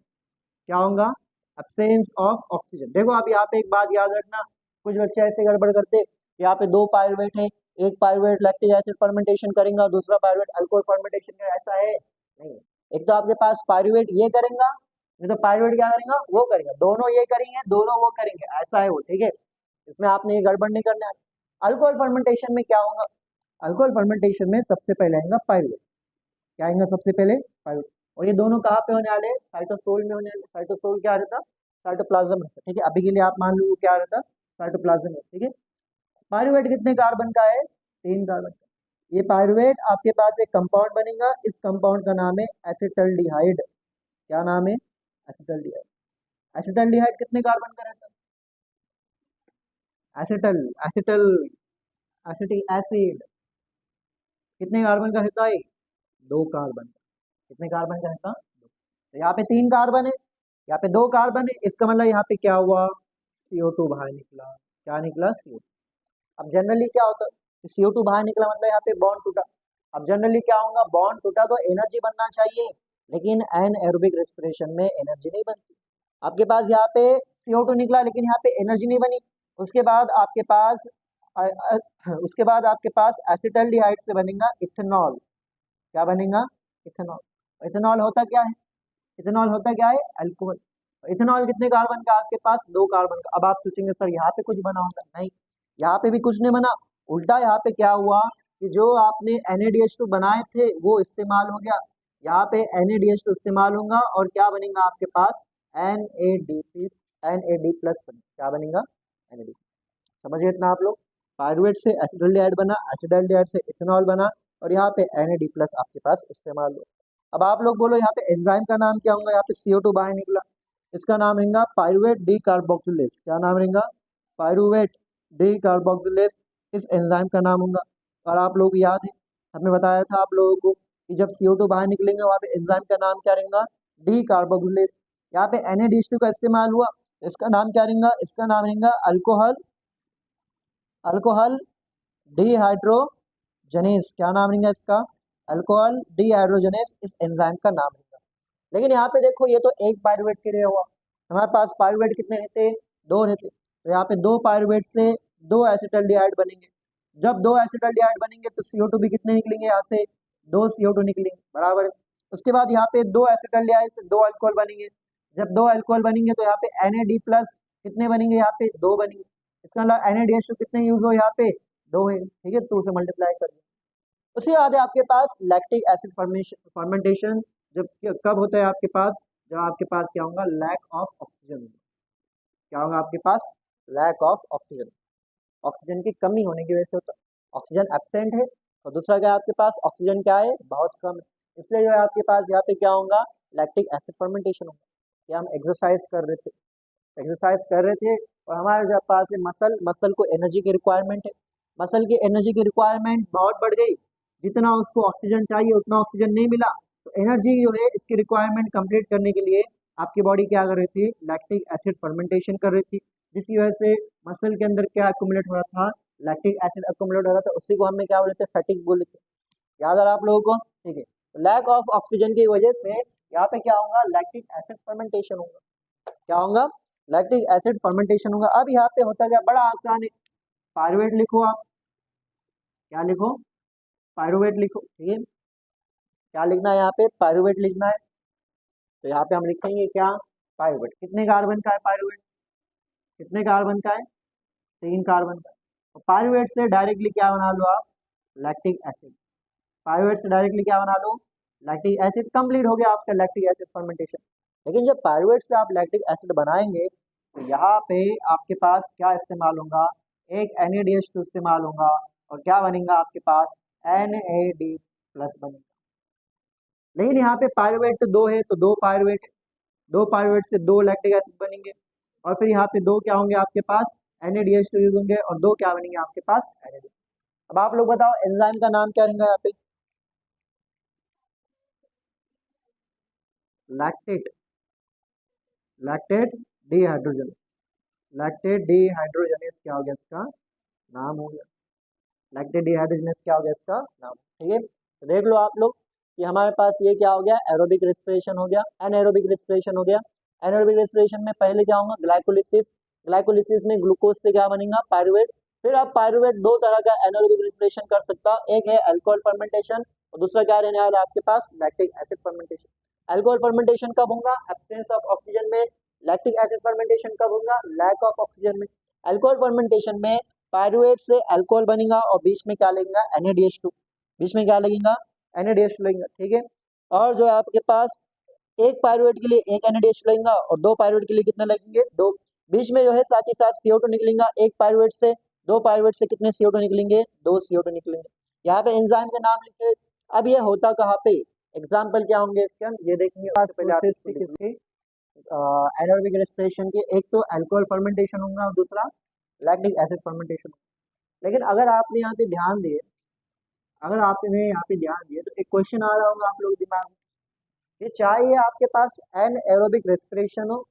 क्या होगा, एब्सेंस ऑफ ऑक्सीजन। देखो आप यहाँ पे एक बात याद रखना, कुछ बच्चे ऐसे गड़बड़ करते, यहाँ पे दो पायरुवेट है, एक पायरुवेट लैक्टिक एसिड फर्मेंटेशन करेगा, दूसरा पायरुवेट अल्कोहल फर्मेंटेशन करेगा, ऐसा है नहीं। एक तो आपके पास पायरुवेट ये करेगा, नहीं तो पायरुवेट क्या करेगा, वो करेगा, दोनों ये करेंगे दोनों वो करेंगे, ऐसा है वो, ठीक है। इसमें आपने ये गड़बड़ नहीं करना है। अल्कोहल फर्मेंटेशन में क्या होगा, अल्कोहल फर्मेंटेशन में सबसे पहले आएगा पायरुवेट। क्या आएगा सबसे पहले, पायरुवेट। और ये दोनों कहाँ पे होने वाले, साइटोसोल में होने वाले। साइटोसोल क्या रहता, साइटोप्लाज्म रहता, ठीक है। अभी के लिए आप मान लो क्या रहता, साइटोप्लाज्म है, ठीक है। पायरुवेट कितने कार्बन का है, 3 कार्बन का। ये पायरुवेट आपके पास एक कंपाउंड बनेगा, इस कंपाउंड का नाम है एसिटल्डिहाइड। क्या नाम है, एसिटल्डिहाइड। एसिटल्डिहाइड कितने कार्बन का रहता है, एसिटल एसिटल एसिटिक एसिड कितने कार्बन का रहता है, 2 कार्बन का। कितने कार्बन का रहता, तो यहाँ पे 3 कार्बन है, यहाँ पे 2 कार्बन है, इसका मतलब यहाँ पे क्या हुआ, CO2 बाहर निकला। क्या निकला, CO2। अब जनरली क्या होता है, CO2 बाहर निकला मतलब यहाँ पे बॉन्ड टूटा। अब जनरली क्या होगा, बॉन्ड टूटा तो एनर्जी बनना चाहिए, लेकिन एनएरोबिक रेस्पिरेशन में एनर्जी नहीं बनती। आपके पास यहाँ पे CO2 निकला लेकिन यहाँ पे एनर्जी नहीं बनी। उसके बाद आपके पास उसके बाद आपके पास एसिटल्डिहाइड से बनेगा इथेनॉल। क्या बनेगा, इथेनॉल। इथेनॉल होता क्या है, इथेनॉल होता क्या है, अल्कोहल। इथेनॉल कितने कार्बन का, आपके पास 2 कार्बन का। अब आप सोचेंगे सर यहाँ पे कुछ बना होगा, नहीं, यहाँ पे भी कुछ नहीं बना। उल्टा यहाँ पे क्या हुआ कि जो आपने NaDH2 बनाए थे वो इस्तेमाल हो गया, यहाँ पे NaDH2 इस्तेमाल होगा और क्या बनेगा आपके पास, NAD प्लस बनेगा। क्या बनेगा, NAD। समझिए इतना आप लोग, पायरुवेट से एसिटल्डिहाइड बना, एसिटल्डिहाइड से इथेनॉल बना, और यहाँ पे NAD प्लस आपके पास इस्तेमाल हुआ। अब आप लोग बोलो यहाँ पे एंजाइम का नाम क्या होगा, यहाँ पे CO2 बाहर निकला, इसका नाम रहेगा पायरुवेट डी कार्बोक्सिलेज। क्या नाम रहेगा, पायरुवेट डी कार्बोक्सिलेज, इस एंजाइम का नाम होगा। और आप लोग याद है, हमने बताया था आप लोगों को कि जब CO2 बाहर निकलेंगे वहाँ पे एंजाइम का नाम क्या रहेगा, डी कार्बोक्सिलेज। यहाँ पे NADH2 का इस्तेमाल हुआ, इसका नाम क्या रहेगा, इसका नाम रहेगा अल्कोहल, अल्कोहल डिहाइड्रोजनेस। क्या नाम रहेगा इसका, अल्कोहल डिहाइड्रोजनेस, इस एंजाइम का नाम रहेगा। लेकिन यहाँ पे देखो ये तो एक पायरुवेट के लिए हुआ, हमारे पास पायरुवेट कितने रहते, 2 रहते, तो यहाँ पे 2 पायरुवेट से 2 एसिटल्डिहाइड बनेंगे। जब 2 एसिटल्डिहाइड बनेंगे तो CO2 भी कितने निकलेंगे, यहाँ से 2 CO2 निकलेंगे, बराबर है। उसके बाद यहाँ पे 2 एसिटल्डिहाइड से 2 अल्कोहल बनेंगे। जब 2 अल्कोहल बनेंगे तो यहाँ पे NAD प्लस कितने बनेंगे, यहाँ पे 2 बनेंगे। इसका मतलब NADH2 कितने यूज हो, यहाँ पे 2 है, ठीक है, 2 से मल्टीप्लाई कर दिया। उसके बाद है आपके पास लैक्टिक एसिड फर्मेंटेशन, जब कब होता है आपके पास, जब आपके पास क्या होगा, लैक ऑफ ऑक्सीजन। क्या होगा आपके पास, लैक ऑफ ऑक्सीजन, ऑक्सीजन की कमी होने की वजह से होता है, ऑक्सीजन एब्सेंट है। और दूसरा क्या है आपके पास, ऑक्सीजन क्या है, बहुत कम है, इसलिए जो है आपके पास यहाँ पे क्या होगा, लैक्टिक एसिड फर्मेंटेशन होगा। कि हम एक्सरसाइज कर रहे थे, एक्सरसाइज कर रहे थे और हमारे जो पास है मसल, मसल को एनर्जी की रिक्वायरमेंट है, मसल की एनर्जी की रिक्वायरमेंट बहुत बढ़ गई, जितना उसको ऑक्सीजन चाहिए उतना ऑक्सीजन नहीं मिला, तो एनर्जी जो है इसकी रिक्वायरमेंट कंप्लीट करने के लिए आपकी बॉडी क्या कर रही थी, लैक्टिक एसिड फर्मेंटेशन कर रही थी, जिसकी वजह से मसल के अंदर क्या अक्यूमुलेट हो रहा था, लैक्टिक एसिड अक्यूमुलेट हो रहा था, उसी को हमें क्या बोलते थे, फैटिक बोलते थे। याद आ रहा आप लोगों को, ठीक है। लैक ऑफ ऑक्सीजन की वजह से यहाँ पे क्या होगा, लैक्टिक एसिड फर्मेंटेशन होगा। क्या होगा, लैक्टिक एसिड फर्मेंटेशन होगा। अब यहाँ पे होता क्या, बड़ा आसान है, पायरुवेट लिखो आप। क्या लिखो, पायरुवेट लिखो। ठीक है, क्या लिखना है यहाँ पे, पायरुवेट लिखना है। तो यहाँ पे हम लिखेंगे क्या, पायरुवेट। कितने कार्बन का है पायरुवेट, कितने कार्बन का है, 3 कार्बन का। तो पायरुवेट से डायरेक्टली क्या बना लो आप, लैक्टिक एसिड। पायरुवेट से डायरेक्टली क्या बना लो, लैक्टिक एसिड। कंप्लीट हो गया आपका लैक्टिक एसिड फर्मेंटेशन। लेकिन जब पायरुवेट से आप लैक्टिक एसिड बनाएंगे तो यहाँ पे आपके पास क्या इस्तेमाल होगा, एक NaDH2 इस्तेमाल होगा और क्या बनेगा आपके पास, NAD+ बनेगा। लेकिन यहाँ पे पायरुवेट तो 2 है, तो 2 पायरुवेट, 2 पायरुवेट से 2 लैक्टिक एसिड बनेंगे और फिर यहाँ पे 2 क्या होंगे आपके पास, NaDH2 यूज होंगे और 2 क्या बनेंगे आपके पास, NAD। अब आप लोग बताओ एंजाइम का नाम क्या रहेगा यहाँ पे, lactate, lactate dehydrogen, lactate dehydrogenase क्या हो गया इसका नाम हो गया, लैक्टेट डिहाइड्रोजनेस क्या हो गया इसका नाम। ठीक है, तो देख लो आप लोग कि हमारे पास ये क्या हो गया, एरोबिक रेस्पिरेशन हो गया, एनएरोबिक रेस्पिरेशन हो गया। एनएरोबिक रेस्पिरेशन में पहले क्या होगा, ग्लाइकोलिसिस। ग्लाइकोलिसिस में ग्लूकोज से क्या बनेगा, पायरुवेट। फिर आप पायरुवेट 2 तरह का एनएरोबिक रेस्पिरेशन कर सकता, एक है अल्कोहल फर्मेंटेशन और दूसरा क्या रहने वाला है आपके पास, lactic acid fermentation. Alcohol fermentation कब होगा, एब्सेंस ऑफ ऑक्सीजन में। लैक्टिक एसिड फर्मेंटेशन कब होगा, लैक ऑफ ऑक्सीजन में। अल्कोहल फर्मेंटेशन में पायरुवेट से अल्कोहल बनेगा और बीच में क्या लगेगा, NaDH2। बीच में क्या लगेगा, NaDH2 लगेगा। ठीक है, और जो है आपके पास एक पायरुवेट के लिए एक NaDH2 लगेगा और 2 पायरुवेट के लिए कितने लगेंगे, 2। बीच में जो है साथ ही साथ CO2 निकलेगा, एक पायरुवेट से, 2 पायरुवेट से कितने CO2 निकलेंगे, 2 CO2 निकलेंगे। यहाँ पे एंजाइम का नाम लिखे। अब ये होता कहाँ पे, एग्जाम्पल क्या होंगे इसके, हम ये देखेंगे। उससे पहले आप इसके एनारोबिक रेस्पिरेशन के, एक तो अल्कोहल फर्मेंटेशन होगा और दूसरा लैक्टिक एसिड फर्मेंटेशन। लेकिन अगर आपने यहाँ पे ध्यान दिए, अगर आपने यहाँ पे ध्यान दिए तो एक क्वेश्चन आ रहा होगा आप लोग दिमाग में, ये चाहे आपके पास एनएरोबिक रेस्पिरेशन हो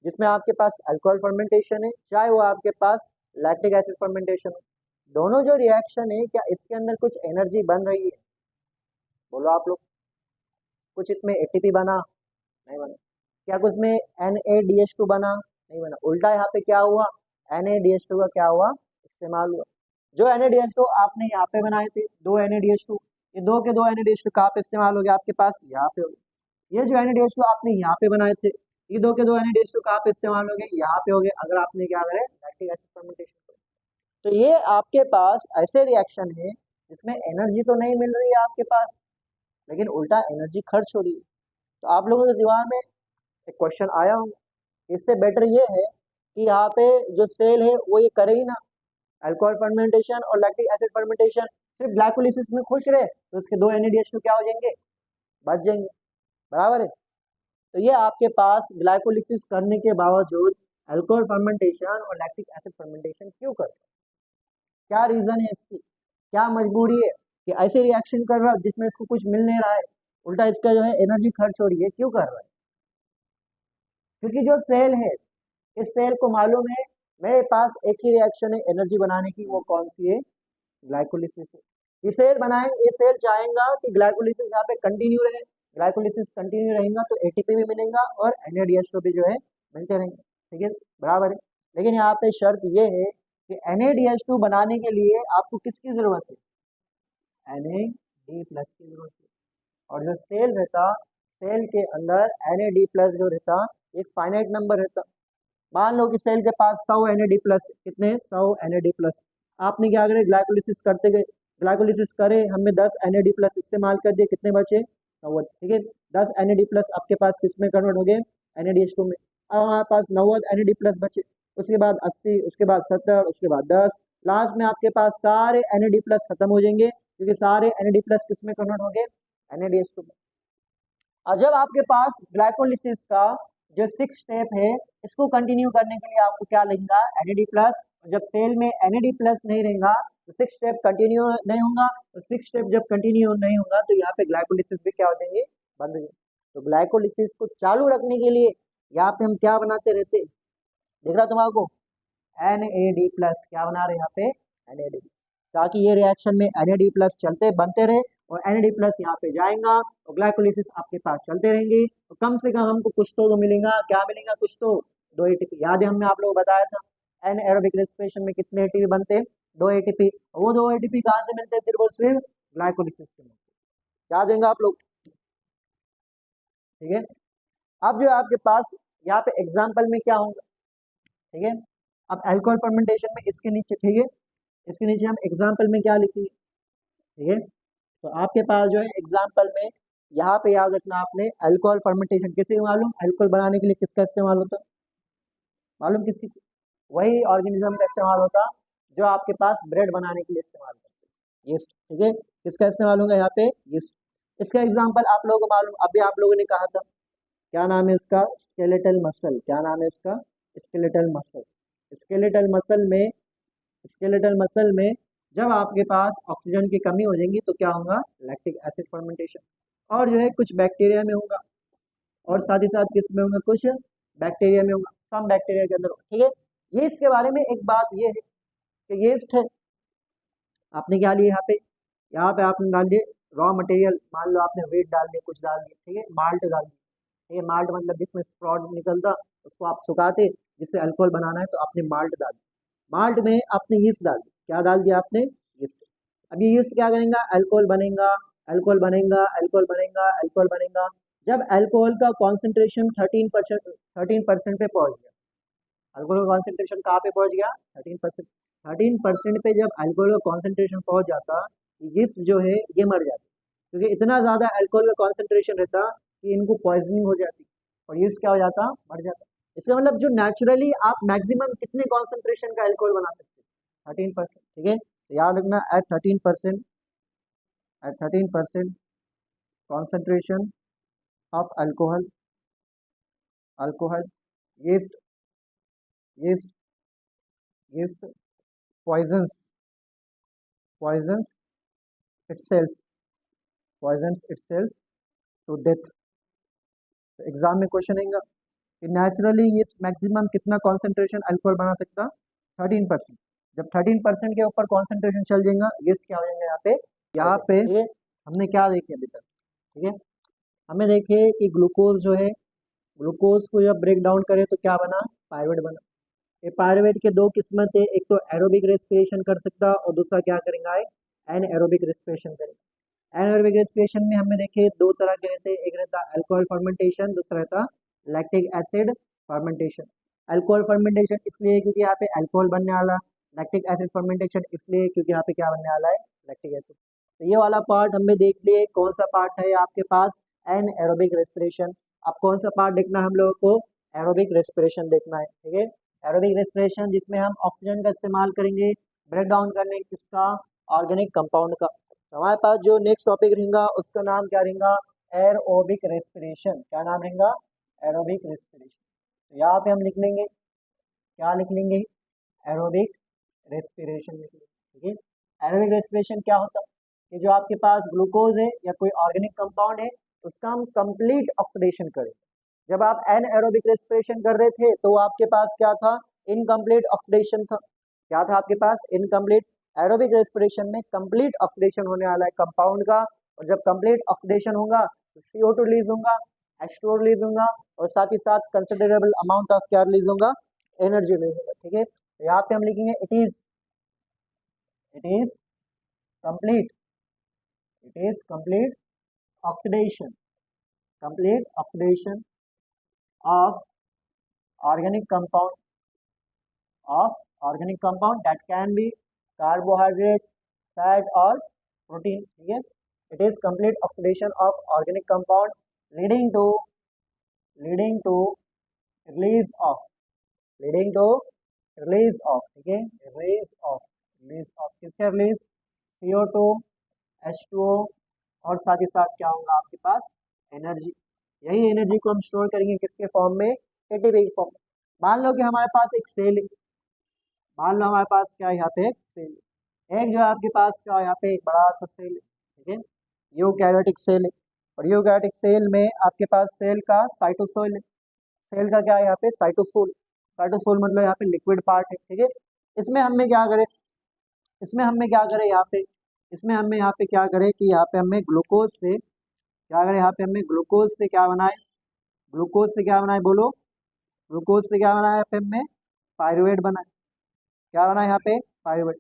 जिसमें आपके पास अल्कोहल फर्मेंटेशन है, चाहे वो आपके पास लैक्टिक एसिड फर्मेंटेशन हो, दोनों जो रिएक्शन है क्या इसके अंदर कुछ एनर्जी बन रही है, बोलो आप लोग। कुछ इसमें ATP बना, नहीं बना। क्या कुछ में NaDH2 बना, नहीं बना। उल्टा यहाँ पे क्या हुआ, NaDH2 का क्या हुआ, इस्तेमाल हुआ। जो NaDH2 आपने यहाँ पे बनाए थे, 2 NaDH2, ये 2 के 2 NaDH2 कहाँ पे इस्तेमाल हो गया आपके पास, यहाँ पे हो गया। ये जो NaDH2 आपने यहाँ पे बनाए थे, ये 2 के 2 NaDH2 कहाँ पे इस्तेमाल हो गए, यहाँ पे हो गए। अगर आपने क्या करे, लैक्टिक एसिड फर्मेंटेशन। तो ये आपके पास ऐसे रिएक्शन है जिसमें एनर्जी तो नहीं मिल रही है आपके पास, लेकिन उल्टा एनर्जी खर्च हो रही है। तो आप लोगों के दिमाग में एक क्वेश्चन आया होगा, इससे बेटर ये है कि यहाँ पे जो सेल है वो ये करे ही ना, अल्कोहल फर्मेंटेशन और लैक्टिक एसिड फर्मेंटेशन, सिर्फ ग्लाइकोलिसिस में खुश रहे तो उसके 2 NaDH2 क्या हो जाएंगे, बच जाएंगे। बराबर है। तो ये आपके पास ग्लाइकोलिसिस करने के बावजूद अल्कोहल फर्मेंटेशन और लैक्टिक एसिड फर्मेंटेशन क्यों कर रहे हैं, क्या रीजन है इसकी, क्या मजबूरी है कि ऐसे रिएक्शन कर रहा है जिसमें इसको कुछ मिल नहीं रहा है, उल्टा इसका जो है एनर्जी खर्च हो रही है, क्यों कर रहा है। क्योंकि जो सेल है, इस सेल को मालूम है मेरे पास एक ही रिएक्शन है एनर्जी बनाने की, वो कौन सी है, ग्लाइकोलिसिस है। ये सेल बनाएंगे, ये सेल चाहेगा कि ग्लाइकोलिसिस यहाँ पे कंटिन्यू रहे। ग्लाइकोलिसिस कंटिन्यू रहेगा तो ATP भी मिलेगा और NaDH2 भी जो है मिलते रहेंगे। ठीक है, बराबर है। लेकिन यहाँ पे शर्त ये है कि NaDH2 बनाने के लिए आपको किसकी जरूरत है, NAD+ की जरूरत है। और जो सेल रहता, सेल के अंदर NAD+ जो रहता एक फाइनाइट नंबर रहता। मान लो कि सेल के पास 100 NAD+, कितने, 100 NAD+। आपने क्या करे, ग्लाइकोलिसिस करते गए, ग्लाइकोलिसिस करे, हमने 10 NAD+ इस्तेमाल कर दिए, कितने बचे, 90। ठीक है, 10 NAD+ आपके पास किस में कन्वर्ट हो गए, NADH2 में। अब हमारे पास 90 NAD+ बचे, उसके बाद 80, उसके बाद 70, उसके बाद 10, लास्ट में आपके पास सारे NAD+ खत्म हो जाएंगे क्योंकि सारे NAD+ किस में कन्वर्ट हो गए, NADH2 में। और जब आपके पास ग्लाइकोलिसिस का जो 6 स्टेप है, इसको कंटिन्यू करने के लिए आपको क्या लगेगा, NAD+। जब सेल में NAD+ नहीं रहेगा तो 6 स्टेप कंटिन्यू नहीं होगा, तो 6 स्टेप जब कंटिन्यू नहीं होगा तो यहाँ पे ग्लाइकोलिसिस भी क्या हो जाएंगे, बंद हो जाएंगे। तो ग्लाइकोलिसिस को चालू रखने के लिए यहाँ पे हम क्या बनाते रहते, देख रहा तुम्हारे को, NAD+, क्या बना रहे हैं यहाँ पे, NAD, ताकि ये रिएक्शन में NAD+ चलते बनते रहे और NAD प्लस यहाँ पे जाएगा और ग्लाइकोलिसिस आपके पास चलते रहेंगे, तो कम से कम हमको कुछ तो मिलेगा, क्या मिलेगा, कुछ तो 2 ATP। याद है हमने आप लोगों को बताया था एनएरोबिक रेस्पिरेशन में कितने ATP बनते हैं, 2 ATP। वो 2 ATP कहाँ से मिलते हैं, सिर्फ और सिर्फ ग्लाइकोलिसिस से मिलते हैं। याद देंगे आप लोग, ठीक है। अब जो है आपके पास यहाँ पे एग्जाम्पल में क्या होगा, ठीक है। अब अल्कोहल फर्मेंटेशन में इसके नीचे, ठीक है, इसके नीचे हम एग्जाम्पल में क्या लिखेंगे, ठीक है। तो आपके पास जो है एग्जाम्पल में यहाँ पे याद रखना आपने, अल्कोहल फर्मेंटेशन किसी को मालूम, अल्कोहल बनाने के लिए किसका इस्तेमाल होता है, मालूम किसी को, वही ऑर्गेनिज्म का इस्तेमाल होता जो आपके पास ब्रेड बनाने के लिए इस्तेमाल करते हैं, यीस्ट, ठीक है। किसका इस्तेमाल होगा यहाँ पे, यीस्ट। इसका एग्जाम्पल आप लोगों को मालूम, अभी आप लोगों ने कहा था, क्या नाम है इसका, स्केलेटल मसल, क्या नाम है इसका, स्केलेटल मसल। स्केलेटल मसल में, स्केलेटल मसल में जब आपके पास ऑक्सीजन की कमी हो जाएगी तो क्या होगा, लैक्टिक एसिड फर्मेंटेशन, और जो है कुछ बैक्टीरिया में होगा, और साथ ही साथ किस में होगा, कुछ बैक्टीरिया में होगा, सम बैक्टीरिया के अंदर होगा, ठीक है। ये इसके बारे में एक बात ये है कि यीस्ट है, आपने क्या लिया यहाँ पे आपने डाल दिए रॉ मटेरियल, मान लो आपने वेट डाल दिया, कुछ डाल दिया, ठीक है, माल्ट डाल दिया, ठीक है। माल्ट मतलब जिसमें स्प्रॉट निकलता, उसको आप सुखाते, जिससे अल्कोहल बनाना है तो आपने माल्ट डाल दिया, माल्ट में आपने यीस्ट डाल दिया, क्या डाल दिया आपने, यीस्ट। अब ये यीस्ट क्या करेगा, अल्कोहल बनेगा, अल्कोहल बनेगा, अल्कोहल बनेगा, अल्कोहल बनेगा। जब अल्कोहल का कॉन्सेंट्रेशन 13% पे पहुंच गया, अल्कोहल का कॉन्सेंट्रेशन कहाँ पे पहुंच गया, 13%। 13% पे जब अल्कोहल का कॉन्सेंट्रेशन पहुंच जाता, यीस्ट जो है ये मर जाती, क्योंकि इतना ज़्यादा अल्कोहल का कॉन्सेंट्रेशन रहता कि इनको पॉइजनिंग हो जाती, और यीस्ट क्या हो जाता, मर जाता। इसका मतलब जो नेचुरली आप मैक्सिमम कितने कॉन्सेंट्रेशन का अल्कोहल बना सकते हैं, 13%, ठीक है। तो याद रखना, at 13%, at 13% concentration of alcohol, alcohol, yeast, yeast, yeast poisons, poisons itself, poisons itself to death। तो एग्जाम में क्वेश्चन आएगा कि नेचुरली ये मैक्सिमम कितना कॉन्सेंट्रेशन अल्कोहल बना सकता, 13%। जब 13% के ऊपर कॉन्सेंट्रेशन चल जाएगा, ये क्या हो जाएगा यहाँ पे ये हमने क्या देखे अभी तक, ठीक है। हमें देखे कि ग्लूकोज जो है, ग्लूकोज को जब ब्रेक डाउन करे तो क्या बना, पायरुवेट बना। ये पायरुवेट के 2 किस्म थे, एक तो एरोबिक रेस्पिरेशन कर सकता और दूसरा क्या करेंगे, एनएरोबिक रेस्पिरेशन करेंगे। एनएरोबिक रेस्पिरेशन में हमने देखे 2 तरह के रहते, एक रहता अल्कोहल फर्मेंटेशन, दूसरा रहता lactic acid fermentation. Alcohol fermentation इसलिए क्योंकि यहाँ पे अल्कोहल बनने वाला, लैक्टिक एसिड फर्मेंटेशन इसलिए क्योंकि यहाँ पे क्या बनने वाला है, लैक्टिक एसिड। तो ये वाला पार्ट हमने देख लिए, कौन सा पार्ट है आपके पास, एनएरोबिक रेस्पिरेशन। अब कौन सा पार्ट देखना हम लोगों को, एरोबिक रेस्पिरेशन देखना है, ठीक है। एरोबिक रेस्पिरेशन जिसमें हम ऑक्सीजन का इस्तेमाल करेंगे ब्रेक डाउन करने किसका, ऑर्गेनिक कंपाउंड का। तो हमारे पास जो नेक्स्ट टॉपिक रहेगा उसका नाम क्या रहेगा, एरोबिक रेस्पिरेशन। क्या नाम रहेगा, एरोबिक रेस्पिरेशन। तो यहाँ पे हम लिख लेंगे, क्या लिख लेंगे, एरोबिक रेस्पिरेशन लिख लेंगे, ठीक है। एरोबिक रेस्पिरेशन क्या होता है कि जो आपके पास ग्लूकोज है या कोई ऑर्गेनिक कंपाउंड है उसका हम कंप्लीट ऑक्सीडेशन करें। जब आप एनएरोबिक रेस्पिरेशन कर रहे थे तो आपके पास क्या था, इनकम्प्लीट ऑक्सीडेशन था। क्या था आपके पास, इनकम्प्लीट। एरोबिक रेस्पिरेशन में कंप्लीट ऑक्सीडेशन होने वाला है कंपाउंड का, और जब कंप्लीट ऑक्सीडेशन होगा तो CO2 रिलीज होगा, H2O रिलीज होगा, और साथ ही साथ कंसिडरेबल अमाउंट ऑफ क्या रिलीज होगा, एनर्जी रिलीज होगा, ठीक है। तो यहाँ पे हम लिखेंगे it is complete, it is complete oxidation, complete oxidation of organic compound, of organic compound that can be carbohydrate, fat or protein, ठीक है। it is complete oxidation of organic compound leading to release of, leading to release of, ठीक है, release of किसका release, CO2, H2O, और साथ ही साथ क्या होगा आपके पास, एनर्जी। यही एनर्जी को हम स्टोर करेंगे किसके फॉर्म में, एटीपी के फॉर्म में। मान लो कि हमारे पास एक सेल है, मान लो हमारे पास क्या है, यहाँ पे एक सेल है, एक जो है आपके पास क्या है, यहाँ पे एक बड़ा सा सेल है, ठीक है, यूकैरियोटिक सेल है। और यूकैरियोटिक सेल में आपके पास सेल का साइटोसोल है, सेल का क्या है यहाँ पे, साइटोसोल। साइटोसोल मतलब यहाँ पे लिक्विड पार्ट है, ठीक है। इसमें हमें क्या करें, इसमें हमें क्या करें यहाँ पे, इसमें हमें यहाँ पे क्या करें कि यहाँ पे हमें ग्लूकोज से क्या करें, यहाँ पे हमें ग्लूकोज से क्या बनाए, ग्लूकोज से क्या बनाए बोलो, ग्लूकोज से क्या बनाया यहाँ पे हमें, पायरुवेट बनाए। क्या बना यहाँ पे, पायरुवेट।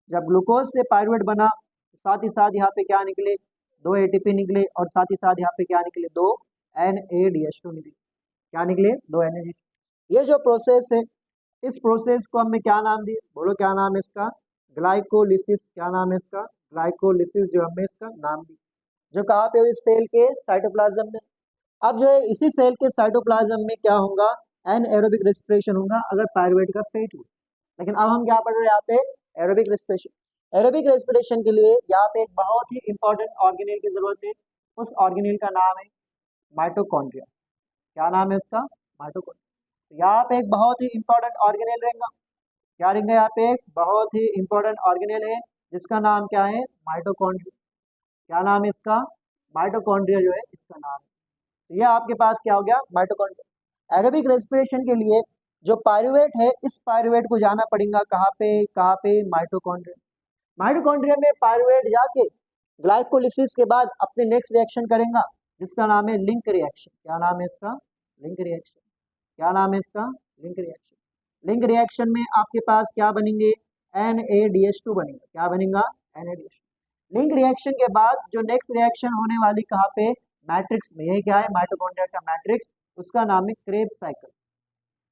जब ग्लूकोज से पायरुवेट बना तो साथ ही साथ यहाँ पे क्या निकले, दो एटीपी निकले, और साथ ही साथ यहाँ पे क्या निकले, दो NADH2 निकले। क्या निकले, दो NADH। ये जो प्रोसेस है, इस प्रोसेस को हमने क्या नाम दिए बोलो, क्या नाम है इसका, ग्लाइकोलिसिस। क्या नाम है इसका, ग्लाइकोलिसिस जो हमने इसका नाम दिया, जो कहाँ पे हुई, सेल के साइटोप्लाज्म में। अब जो है इसी सेल के साइटोप्लाज्म में क्या होगा, एनएरोबिक रेस्पिरेशन होगा अगर पायरुवेट का फेट हो। लेकिन अब हम क्या पढ़ रहे हैं यहाँ पे, एरोबिक रेस्पिरेशन। एरोबिक रेस्पिरेशन के लिए यहाँ पे एक बहुत ही इंपॉर्टेंट ऑर्गेनेल की जरूरत है। उस ऑर्गेनेल का नाम है माइटोकॉन्ड्रिया। क्या नाम है उसका, माइटोकॉन्ड्रिया। तो यहाँ पे एक बहुत ही इंपॉर्टेंट ऑर्गेनेल रहेगा। क्या रहेगा, यहाँ पे एक बहुत ही इंपॉर्टेंट ऑर्गेनेल है जिसका नाम क्या है, माइटोकॉन्ड्रिया। क्या नाम है इसका, माइटोकॉन्ड्रिया जो है इसका नाम है। तो ये आपके पास क्या हो गया, माइटोकॉन्ड्रिया। एरोबिक रेस्पिरेशन के लिए जो पायरुवेट है, इस पायरुवेट को जाना पड़ेगा कहाँ पे, माइटोकॉन्ड्रिया। माइटोकॉन्ड्रिया में पायरुवेट जाके ग्लाइकोलिसिस के बाद अपने नेक्स्ट रिएक्शन करेगा जिसका नाम है लिंक रिएक्शन। क्या नाम है इसका, लिंक रिएक्शन। क्या नाम है इसका, लिंक रिएक्शन। लिंक रिएक्शन में आपके पास क्या बनेंगे, NADH2 बनेगा। क्या बनेगा, NADH2। लिंक रिएक्शन के बाद जो नेक्स्ट रिएक्शन होने वाली कहाँ पे, मैट्रिक्स में। यही क्या है, माइटोकॉन्ड्रिया का मैट्रिक्स, उसका नाम है क्रेब्स साइकिल।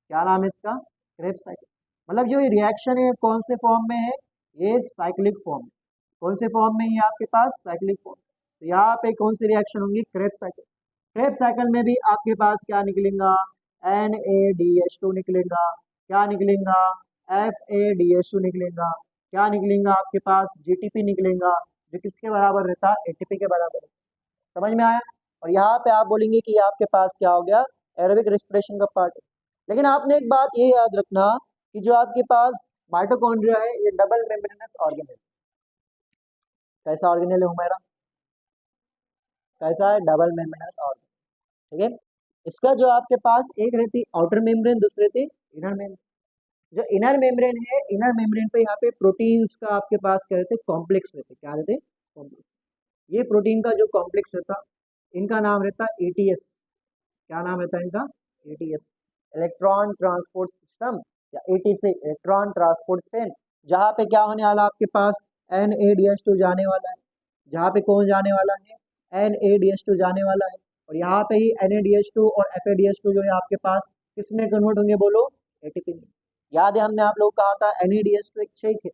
क्या नाम है इसका, क्रेब्स साइकिल। मतलब जो ये रिएक्शन है कौन से फॉर्म में है, ये साइक्लिक फॉर्म में। कौन से फॉर्म में है आपके पास, साइक्लिक फॉर्म। तो यहाँ पे कौन सी रिएक्शन होंगी, क्रेब्स साइकिल। क्रेब्स साइकिल में भी आपके पास क्या निकलेगा, NADH2 निकलेगा। क्या निकलेगा, FADH2 निकलेगा। क्या निकलेगा आपके पास, GTP निकलेगा, जो किसके बराबर रहता है, ATP के बराबर। समझ में आया। और यहाँ पे आप बोलेंगे कि आपके पास क्या हो गया, एरोबिक रेस्पिरेशन का पार्ट है। लेकिन आपने एक बात ये याद रखना कि जो आपके पास माइटोकॉन्ड्रिया है, ये डबल मेम्ब्रेनस ऑर्गेनेल। कैसा ऑर्गेनेल है हुमैरा, कैसा है, डबल मेम्ब्रेनस ऑर्गेनेल। ठीक है। इसका जो आपके पास एक रहती आउटर मेम्ब्रेन, दूसरे थी इनर मेम्ब्रेन। जो इनर मेम्ब्रेन है, इनर मेम्ब्रेन पे यहाँ पे प्रोटीन्स का आपके पास क्या रहते, कॉम्प्लेक्स रहते। क्या रहते, कॉम्प्लेक्स। ये प्रोटीन का जो कॉम्प्लेक्स रहता, इनका नाम रहता ATS। क्या नाम रहता है इनका, ATS, इलेक्ट्रॉन ट्रांसपोर्ट सिस्टम, या ATC, इलेक्ट्रॉन ट्रांसपोर्ट सेल। जहाँ पे क्या होने वाला आपके पास, NADH2 जाने वाला है। जहाँ पे कौन जाने वाला है, NADH2 जाने वाला है। और यहाँ पे ही NADH2 और FADH2 जो है आपके पास किसमें कन्वर्ट होंगे बोलो, ATP में। याद है हमने आप लोग कहा था NADH2 एक चेक है।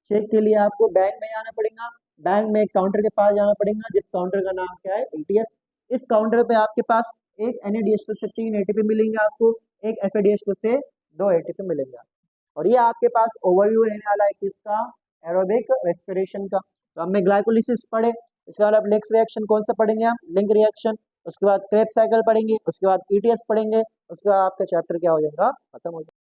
चेक के लिए आपको बैंक में जाना पड़ेगा, बैंक में एक काउंटर के पास जाना पड़ेगा जिस काउंटर का नाम क्या है, ATS। इस काउंटर पे आपके पास एक NADH2 से 3 ATP मिलेंगे आपको, एक FADH2 से 2 ATP मिलेंगे। और ये आपके पास ओवरव्यू रहने वाला है किसका, एरोबिक रेस्पिरेशन का। तो हमने ग्लाइकोलिसिस पढ़े, इसके बाद अब नेक्स्ट रिएक्शन कौन सा पढ़ेंगे हम, लिंक रिएक्शन। उसके बाद क्रेब्स साइकिल पढ़ेंगे, उसके बाद ETS पढ़ेंगे, उसके बाद आपका चैप्टर क्या हो जाएगा, खत्म हो जाएगा।